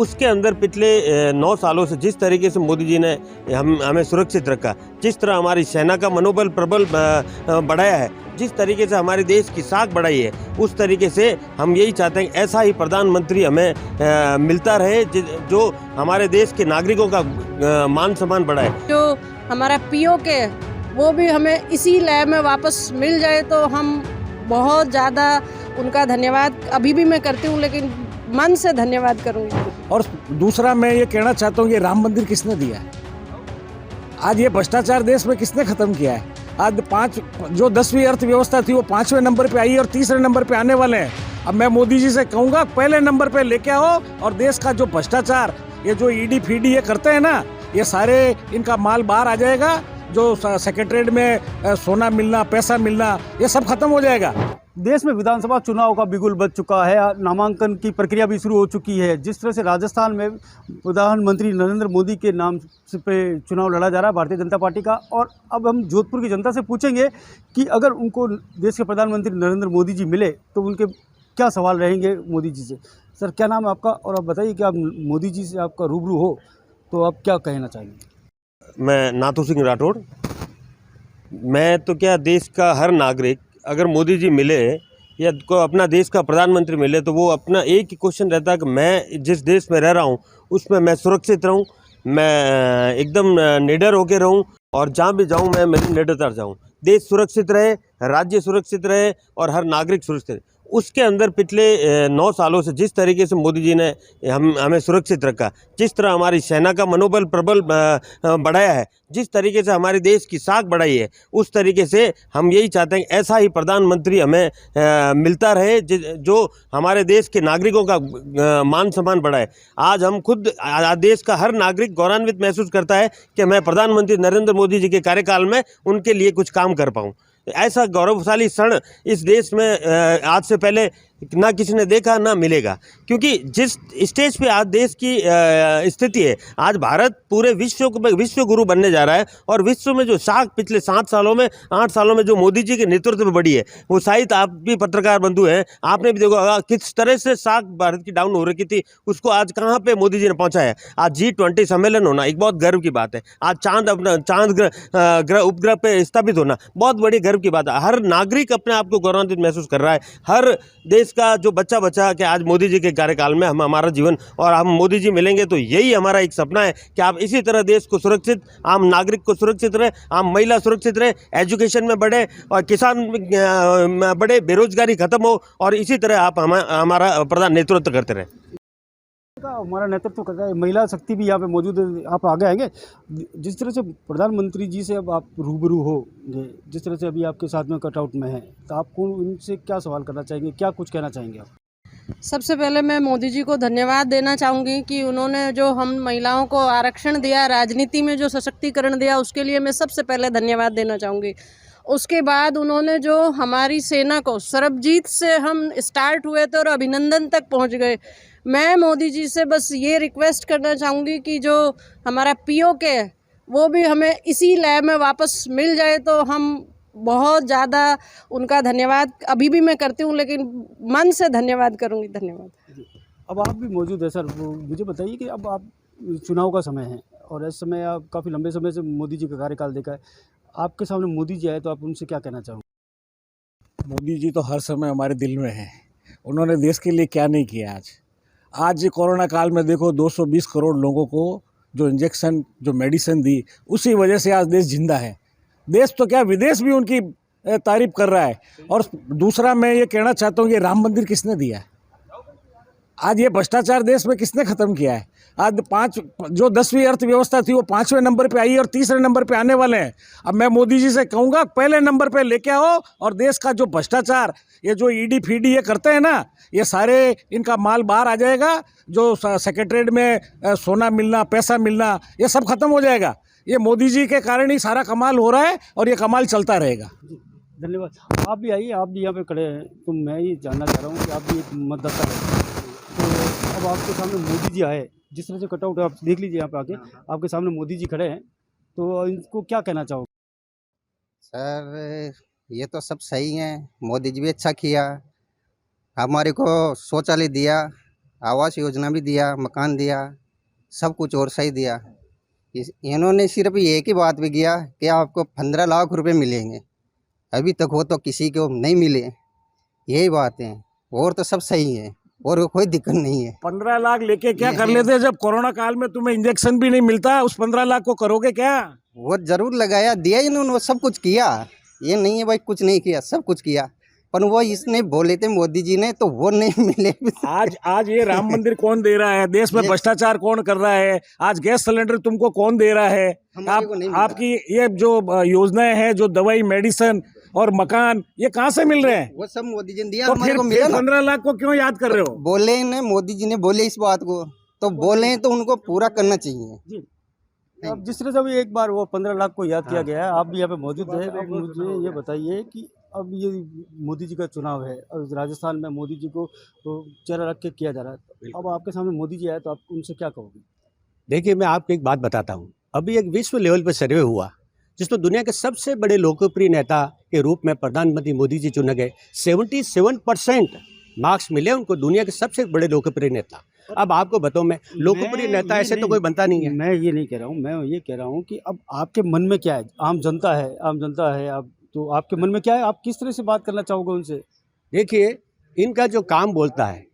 उसके अंदर पिछले 9 सालों से जिस तरीके से मोदी जी ने हमें सुरक्षित रखा, जिस तरह हमारी सेना का मनोबल प्रबल बढ़ाया है, जिस तरीके से हमारे देश की साख बढ़ाई है, उस तरीके से हम यही चाहते हैं ऐसा ही प्रधानमंत्री हमें मिलता रहे जो हमारे देश के नागरिकों का मान सम्मान बढ़ाए। जो हमारा पीओके वो भी हमें इसी लय में वापस मिल जाए तो हम बहुत ज़्यादा उनका धन्यवाद अभी भी मैं करती हूँ, लेकिन मन से धन्यवाद करूँगी। और दूसरा मैं ये कहना चाहता हूँ कि राम मंदिर किसने दिया है? आज ये भ्रष्टाचार देश में किसने खत्म किया है? आज 10वीं अर्थव्यवस्था थी वो 5वें नंबर पे आई और 3रे नंबर पे आने वाले हैं। अब मैं मोदी जी से कहूँगा पहले नंबर पे लेके आओ और देश का जो भ्रष्टाचार, ये जो ईडी फीडी ये करते हैं ना, ये सारे इनका माल बाहर आ जाएगा। जो सेक्रेटरीट में सोना मिलना, पैसा मिलना, ये सब खत्म हो जाएगा। देश में विधानसभा चुनाव का बिगुल बज चुका है, नामांकन की प्रक्रिया भी शुरू हो चुकी है। जिस तरह से राजस्थान में प्रधानमंत्री नरेंद्र मोदी के नाम पे चुनाव लड़ा जा रहा है भारतीय जनता पार्टी का, और अब हम जोधपुर की जनता से पूछेंगे कि अगर उनको देश के प्रधानमंत्री नरेंद्र मोदी जी मिले तो उनके क्या सवाल रहेंगे मोदी जी से। सर, क्या नाम है आपका और आप बताइए कि आप मोदी जी से आपका रूबरू हो तो आप क्या कहना चाहेंगे? मैं नाथू सिंह राठौड़। मैं तो क्या, देश का हर नागरिक अगर मोदी जी मिले या को अपना देश का प्रधानमंत्री मिले तो वो अपना एक ही क्वेश्चन रहता है कि मैं जिस देश में रह रहा हूँ उसमें मैं सुरक्षित रहूँ, मैं एकदम निडर होकर रहूँ और जहाँ भी जाऊँ मैं मेरी निडरता जाऊँ। देश सुरक्षित रहे, राज्य सुरक्षित रहे और हर नागरिक सुरक्षित रहे। उसके अंदर पिछले 9 सालों से जिस तरीके से मोदी जी ने हमें सुरक्षित रखा, जिस तरह हमारी सेना का मनोबल प्रबल बढ़ाया है, जिस तरीके से हमारे देश की साख बढ़ाई है, उस तरीके से हम यही चाहते हैं ऐसा ही प्रधानमंत्री हमें मिलता रहे जो हमारे देश के नागरिकों का मान सम्मान बढ़ाए। आज हम खुद देश का हर नागरिक गौरवान्वित महसूस करता है कि मैं प्रधानमंत्री नरेंद्र मोदी जी के कार्यकाल में उनके लिए कुछ काम कर पाऊँ। ऐसा गौरवशाली क्षण इस देश में आज से पहले ना किसी ने देखा ना मिलेगा, क्योंकि जिस स्टेज पे आज देश की स्थिति है, आज भारत पूरे विश्व गुरु बनने जा रहा है और विश्व में जो साख पिछले 7 सालों में 8 सालों में जो मोदी जी के नेतृत्व में बढ़ी है, वो शायद आप भी पत्रकार बंधु हैं, आपने भी देखा किस तरह से साख भारत की डाउन हो रही थी, उसको आज कहाँ पे मोदी जी ने पहुँचाया। आज G20 सम्मेलन होना एक बहुत गर्व की बात है। आज चांद ग्रह उपग्रह पे स्थापित होना बहुत बड़ी गर्व की बात है। हर नागरिक अपने आप को गौरवान्वित महसूस कर रहा है। हर देश का जो बच्चा कि आज मोदी जी के कार्यकाल में हमारा जीवन और हम मोदी जी मिलेंगे तो यही हमारा एक सपना है कि आप इसी तरह देश को सुरक्षित, आम नागरिक को सुरक्षित रहे, आम महिला सुरक्षित रहे, एजुकेशन में बढ़े और किसान बढ़े, बेरोजगारी खत्म हो और इसी तरह आप हमारा प्रधान नेतृत्व करते रहे। हमारा नेतृत्व करता है, महिला शक्ति भी यहाँ पे मौजूद है, आप आगे आएंगे। जिस तरह से प्रधानमंत्री जी से अब आप रूबरू होंगे, जिस तरह से अभी आपके साथ में कटआउट में है, तो आपको उनसे क्या सवाल करना चाहेंगे, क्या कुछ कहना चाहेंगे आप? सबसे पहले मैं मोदी जी को धन्यवाद देना चाहूँगी कि उन्होंने जो हम महिलाओं को आरक्षण दिया, राजनीति में जो सशक्तिकरण दिया, उसके लिए मैं सबसे पहले धन्यवाद देना चाहूँगी। उसके बाद उन्होंने जो हमारी सेना को, सरबजीत से हम स्टार्ट हुए थे और अभिनंदन तक पहुँच गए। मैं मोदी जी से बस ये रिक्वेस्ट करना चाहूँगी कि जो हमारा पीओके वो भी हमें इसी लय में वापस मिल जाए तो हम बहुत ज़्यादा उनका धन्यवाद अभी भी मैं करती हूँ, लेकिन मन से धन्यवाद करूँगी। धन्यवाद। अब आप भी मौजूद है सर, मुझे बताइए कि अब आप चुनाव का समय है और इस समय आप काफ़ी लंबे समय से मोदी जी का कार्यकाल देखा है, आपके सामने मोदी जी आए तो आप उनसे क्या कहना चाहोगे? मोदी जी तो हर समय हमारे दिल में है। उन्होंने देश के लिए क्या नहीं किया। आज कोरोना काल में देखो 220 करोड़ लोगों को जो इंजेक्शन, जो मेडिसिन दी, उसी वजह से आज देश जिंदा है। देश तो क्या, विदेश भी उनकी तारीफ कर रहा है। और दूसरा मैं ये कहना चाहता हूँ कि राम मंदिर किसने दिया है? आज ये भ्रष्टाचार देश में किसने खत्म किया है? आज 10वीं अर्थव्यवस्था थी वो 5वें नंबर पे आई और 3रे नंबर पे आने वाले हैं। अब मैं मोदी जी से कहूँगा पहले नंबर पे लेके आओ और देश का जो भ्रष्टाचार, ये जो ईडी फीडी ये करते हैं ना, ये सारे इनका माल बाहर आ जाएगा। जो सेक्रेटरीट में सोना मिलना, पैसा मिलना, ये सब खत्म हो जाएगा। ये मोदी जी के कारण ही सारा कमाल हो रहा है और ये कमाल चलता रहेगा। धन्यवाद। आप भी आइए, आप भी यहाँ पे खड़े हैं, तो मैं ये जानना चाह रहा हूँ कि आप भी एक मतदाता हैं, तो अब आपके सामने मोदी जी आए, जिस तरह से कटआउट है आप देख लीजिए, यहाँ पे आके आपके सामने मोदी जी खड़े हैं, तो इनको क्या कहना चाहोगे? सर, ये तो सब सही है, मोदी जी भी अच्छा किया, हमारे को शौचालय दिया, आवास योजना भी दिया, मकान दिया, सब कुछ और सही दिया। इन्होंने सिर्फ एक ही बात भी किया कि आपको 15 लाख रुपए मिलेंगे, अभी तक वो तो किसी को नहीं मिले। यही बात है, और तो सब सही है और कोई दिक्कत नहीं है। 15 लाख लेके क्या कर लेते हैं जब कोरोना काल में तुम्हें इंजेक्शन भी नहीं मिलता? उस 15 लाख को करोगे क्या? वो जरूर लगाया, दिया इन्होंने, वो सब कुछ किया। ये नहीं है भाई कुछ नहीं किया, सब कुछ किया, पर वो इसने बोले थे मोदी जी ने, तो वो नहीं मिले। आज ये राम मंदिर कौन दे रहा है? देश में भ्रष्टाचार कौन कर रहा है? आज गैस सिलेंडर तुमको कौन दे रहा है? आपकी ये जो योजनाएं हैं, जो दवाई, मेडिसिन और मकान, ये कहाँ से मिल रहे हैं? वो सब मोदी जी ने दिया, तो हमारे फिर को मिला ना। 15 लाख को क्यों याद कर रहे हो? बोले ने, मोदी जी ने बोले इस बात को, तो बोले तो उनको पूरा करना चाहिए। जी। अब जिस तरह से अभी एक बार वो 15 लाख को याद किया गया है, आप भी यहाँ पे मौजूद हैं। अब मुझे ये बताइए कि अब ये मोदी जी का चुनाव है और राजस्थान में मोदी जी को तो चेहरा रख के किया जा रहा है, अब आपके सामने मोदी जी आए तो आप उनसे क्या कहोगे? देखिए, मैं आपको एक बात बताता हूँ। अभी एक विश्व लेवल पर सर्वे हुआ जिसमें दुनिया के सबसे बड़े लोकप्रिय नेता के रूप में प्रधानमंत्री मोदी जी चुने गए। 77% मार्क्स मिले उनको, दुनिया के सबसे बड़े लोकप्रिय नेता। अब आपको बताऊं, मैं लोकप्रिय नेता ऐसे तो कोई बनता नहीं है। मैं ये नहीं कह रहा हूँ, मैं ये कह रहा हूँ कि अब आपके मन में क्या है? आम जनता है आप, तो आपके मन में क्या है? आप किस तरह से बात करना चाहोगे उनसे? देखिए, इनका जो काम बोलता है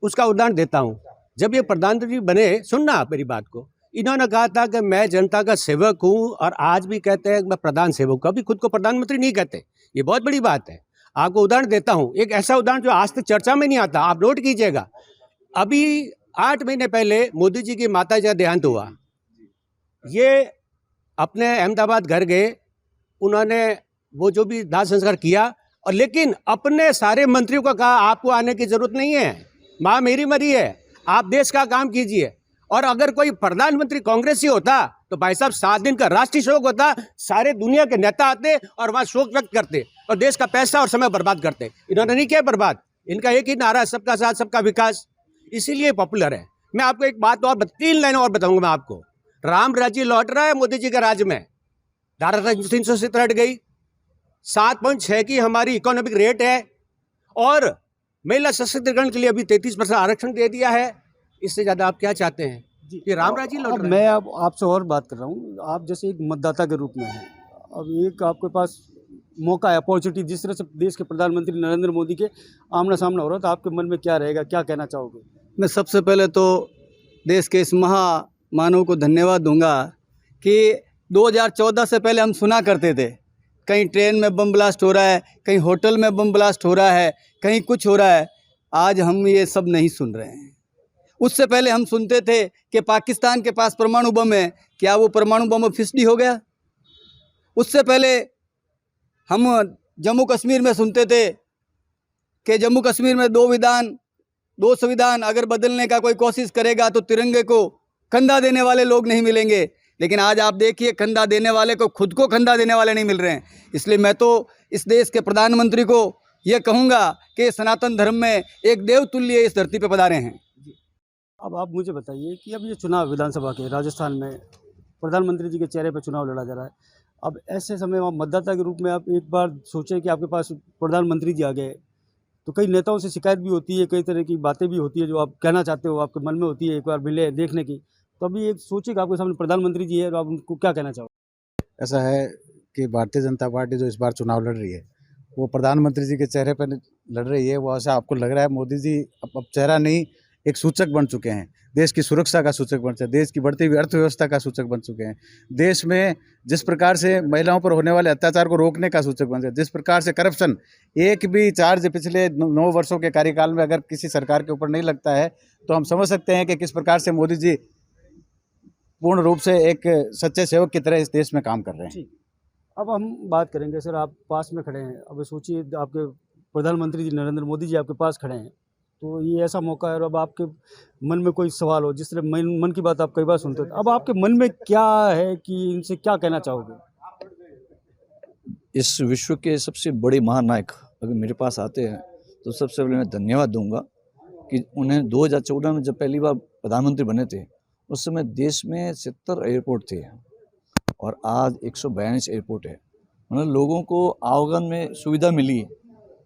उसका उदाहरण देता हूँ। जब ये प्रधानमंत्री बने, सुनना आप मेरी बात को, इन्होंने कहा था कि मैं जनता का सेवक हूँ, और आज भी कहते हैं कि मैं प्रधान सेवक हूँ। कभी खुद को प्रधानमंत्री नहीं कहते, ये बहुत बड़ी बात है। आपको उदाहरण देता हूँ, एक ऐसा उदाहरण जो आज तक चर्चा में नहीं आता, आप नोट कीजिएगा। अभी 8 महीने पहले मोदी जी की माता जी का देहांत हुआ। ये अपने अहमदाबाद घर गए, उन्होंने वो जो भी दाह संस्कार किया, और लेकिन अपने सारे मंत्रियों को कहा आपको आने की जरूरत नहीं है, माँ मेरी मरी है, आप देश का काम कीजिए। और अगर कोई प्रधानमंत्री कांग्रेसी होता तो भाई साहब 7 दिन का राष्ट्रीय शोक होता, सारे दुनिया के नेता आते और वहाँ शोक व्यक्त करते और देश का पैसा और समय बर्बाद करते। इन्होंने नहीं किया बर्बाद, इनका एक ही नारा है, सबका साथ सबका विकास, इसीलिए पॉपुलर है। मैं आपको एक बात और 3 लाइनें और बताऊंगा मैं आपको। राम राज्य लौट रहा है मोदी जी के राज्य में, धारा 370 हट गई, 7.6 की हमारी इकोनॉमिक रेट है, और महिला सशक्तिकरण के लिए अभी 33% आरक्षण दे दिया है। इससे ज्यादा आप क्या चाहते हैं? ये राम राज्य लौट रहा है। मैं अब आपसे और बात कर रहा हूँ, आप जैसे एक मतदाता के रूप में हैं, अब एक आपके पास मौका है, अपॉर्चुनिटी, जिस तरह से देश के प्रधानमंत्री नरेंद्र मोदी के आमना सामना हो रहा है, तो आपके मन में क्या रहेगा, क्या कहना चाहोगे? मैं सबसे पहले तो देश के इस महामानव को धन्यवाद दूंगा कि 2014 से पहले हम सुना करते थे कहीं ट्रेन में बम ब्लास्ट हो रहा है, कहीं होटल में बम ब्लास्ट हो रहा है, कहीं कुछ हो रहा है। आज हम ये सब नहीं सुन रहे हैं। उससे पहले हम सुनते थे कि पाकिस्तान के पास परमाणु बम है, क्या वो परमाणु बम फिसडी हो गया? उससे पहले हम जम्मू कश्मीर में सुनते थे कि जम्मू कश्मीर में 2 संविधान अगर बदलने का कोई कोशिश करेगा तो तिरंगे को कंधा देने वाले लोग नहीं मिलेंगे। लेकिन आज आप देखिए, कंधा देने वाले को खुद को कंधा देने वाले नहीं मिल रहे हैं। इसलिए मैं तो इस देश के प्रधानमंत्री को ये कहूँगा कि सनातन धर्म में एक देवतुल्य इस धरती पर पधारे हैं। अब आप मुझे बताइए कि अब ये चुनाव विधानसभा के राजस्थान में प्रधानमंत्री जी के चेहरे पर चुनाव लड़ा जा रहा है। अब ऐसे समय में आप मतदाता के रूप में आप एक बार सोचें कि आपके पास प्रधानमंत्री जी आ गए, तो कई नेताओं से शिकायत भी होती है, कई तरह की बातें भी होती है जो आप कहना चाहते हो, आपके मन में होती है एक बार मिले देखने की। तो अभी एक सोचिए कि आपके सामने प्रधानमंत्री जी है, तो आप उनको क्या कहना चाहोगे? ऐसा है कि भारतीय जनता पार्टी जो इस बार चुनाव लड़ रही है वो प्रधानमंत्री जी के चेहरे पर लड़ रही है। वो ऐसा आपको लग रहा है मोदी जी अब चेहरा नहीं, एक सूचक बन चुके हैं, देश की सुरक्षा का सूचक बन चुके हैं, देश की बढ़ती हुई अर्थव्यवस्था का सूचक बन चुके हैं, देश में जिस प्रकार से महिलाओं पर होने वाले अत्याचार को रोकने का सूचक बन चुके हैं, जिस प्रकार से करप्शन एक भी चार्ज पिछले 9 वर्षों के कार्यकाल में अगर किसी सरकार के ऊपर नहीं लगता है तो हम समझ सकते हैं कि किस प्रकार से मोदी जी पूर्ण रूप से एक सच्चे सेवक की तरह इस देश में काम कर रहे हैं। अब हम बात करेंगे सर, आप पास में खड़े हैं, अब सोचिए आपके प्रधानमंत्री जी नरेंद्र मोदी जी आपके पास खड़े हैं, तो ये ऐसा मौका है और अब आपके मन में कोई सवाल हो, जिस तरह मन की बात आप कई बार सुनते हो, अब आपके मन में क्या है कि इनसे क्या कहना चाहोगे? इस विश्व के सबसे बड़े महानायक अगर मेरे पास आते हैं तो सबसे पहले मैं धन्यवाद दूंगा कि उन्हें 2014 में जब पहली बार प्रधानमंत्री बने थे उस समय देश में 70 एयरपोर्ट थे और आज 142 एयरपोर्ट है। मतलब लोगों को आवागमन में सुविधा मिली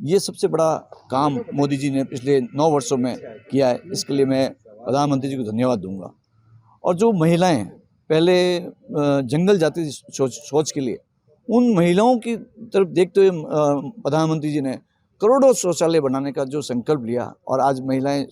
ये सबसे बड़ा काम मोदी जी ने पिछले 9 वर्षों में किया है। इसके लिए मैं प्रधानमंत्री जी को धन्यवाद दूंगा। और जो महिलाएं पहले जंगल जाती थी शौच के लिए, उन महिलाओं की तरफ देखते हुए प्रधानमंत्री जी ने करोड़ों शौचालय बनाने का जो संकल्प लिया और आज महिलाएं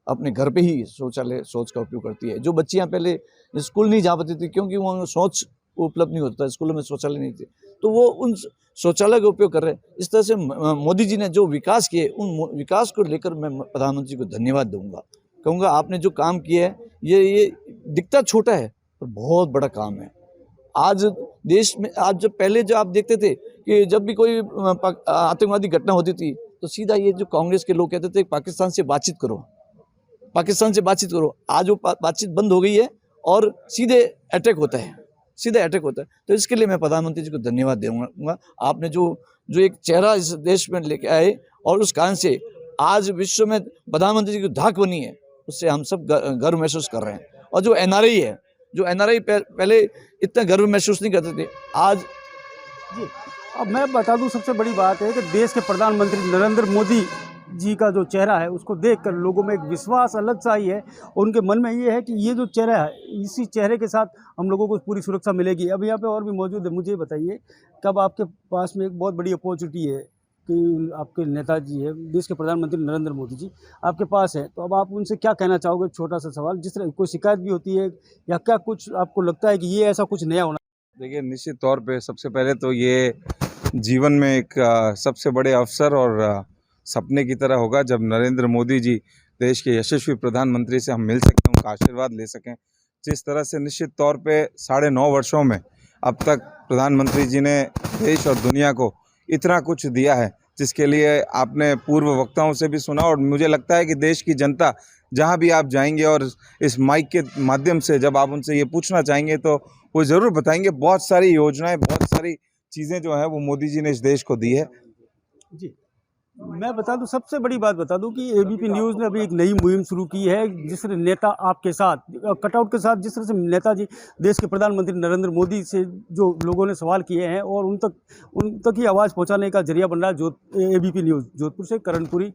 अपने घर पे ही शौच का उपयोग करती है। जो बच्चियां पहले स्कूल नहीं जा पाती थी क्योंकि वहाँ शौच उपलब्ध नहीं होता था, स्कूलों में शौचालय नहीं थे, तो वो उन शौचालय का उपयोग कर रहे हैं। इस तरह से मोदी जी ने जो विकास किए, उन विकास को लेकर मैं प्रधानमंत्री जी को धन्यवाद दूंगा। कहूँगा आपने जो काम किया है ये दिखता छोटा है पर बहुत बड़ा काम है। आज देश में जब पहले जो आप देखते थे कि जब भी कोई आतंकवादी घटना होती थी तो सीधा ये जो कांग्रेस के लोग कहते थे पाकिस्तान से बातचीत करो, पाकिस्तान से बातचीत करो। आज वो बातचीत बंद हो गई है और सीधे अटैक होता है, सीधे अटैक होता है। तो इसके लिए मैं प्रधानमंत्री जी को धन्यवाद दूंगा। आपने जो एक चेहरा इस देश में लेके आए और उस कारण से आज विश्व में प्रधानमंत्री जी की धाक बनी है, उससे हम सब गर्व महसूस कर रहे हैं। और जो एनआरआई है, जो एनआरआई पहले इतना गर्व महसूस नहीं करते थे, आज जी। अब मैं बता दूं, सबसे बड़ी बात है कि देश के प्रधानमंत्री नरेंद्र मोदी जी का जो चेहरा है उसको देखकर लोगों में एक विश्वास अलग सा ही है। उनके मन में ये है कि ये जो चेहरा है, इसी चेहरे के साथ हम लोगों को पूरी सुरक्षा मिलेगी। अब यहाँ पे और भी मौजूद है, मुझे बताइए कब आपके पास में एक बहुत बड़ी अपॉर्चुनिटी है कि आपके नेताजी है, देश के प्रधानमंत्री नरेंद्र मोदी जी आपके पास है, तो अब आप उनसे क्या कहना चाहोगे? छोटा सा सवाल, जिस तरह कोई शिकायत भी होती है या क्या कुछ आपको लगता है कि ये ऐसा कुछ नया होना? देखिए, निश्चित तौर पे सबसे पहले तो ये जीवन में एक सबसे बड़े अवसर और सपने की तरह होगा जब नरेंद्र मोदी जी देश के यशस्वी प्रधानमंत्री से हम मिल सकें, उनका आशीर्वाद ले सकें। जिस तरह से निश्चित तौर पे 9.5 वर्षों में अब तक प्रधानमंत्री जी ने देश और दुनिया को इतना कुछ दिया है, जिसके लिए आपने पूर्व वक्ताओं से भी सुना और मुझे लगता है कि देश की जनता जहां भी आप जाएंगे और इस माइक के माध्यम से जब आप उनसे ये पूछना चाहेंगे तो वो ज़रूर बताएंगे। बहुत सारी योजनाएं, बहुत सारी चीज़ें जो हैं वो मोदी जी ने इस देश को दी है। जी, मैं बता दूं, सबसे बड़ी बात बता दूं कि एबीपी न्यूज़ ने अभी एक नई मुहिम शुरू की है, जिस तरह नेता आपके साथ कटआउट के साथ, जिस तरह से नेताजी देश के प्रधानमंत्री नरेंद्र मोदी से जो लोगों ने सवाल किए हैं और उन तक ही आवाज़ पहुंचाने का जरिया बन रहा है एबीपी न्यूज़। जोधपुर से करणपुरी।